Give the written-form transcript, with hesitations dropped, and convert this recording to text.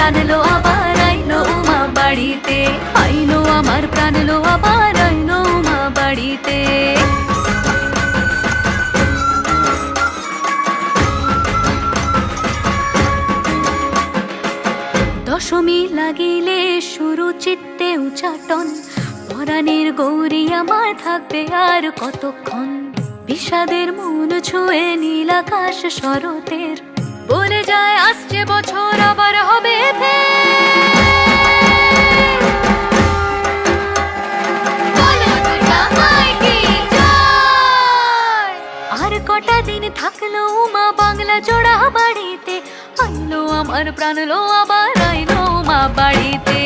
প্রাণ লো আবার আইলো উমা বাড়িতে, আইলো আমার প্রাণ লো আবার আইলো উমা বাড়িতে। দশমী লাগিলে শুরু চিত্তে উচাটন, পরাণের গৌরী আমার থাকবে আর কতক্ষণ। বিষাদের মন ছুঁয়ে নীল আকাশ শরতের, বলে যায় আসছে বছর আবার হবে আর কটা দিন থাকলো উমা বাংলা জোড়া বাড়িতে, আইলো আমার প্রাণ লো আবার আইলো উমা বাড়িতে।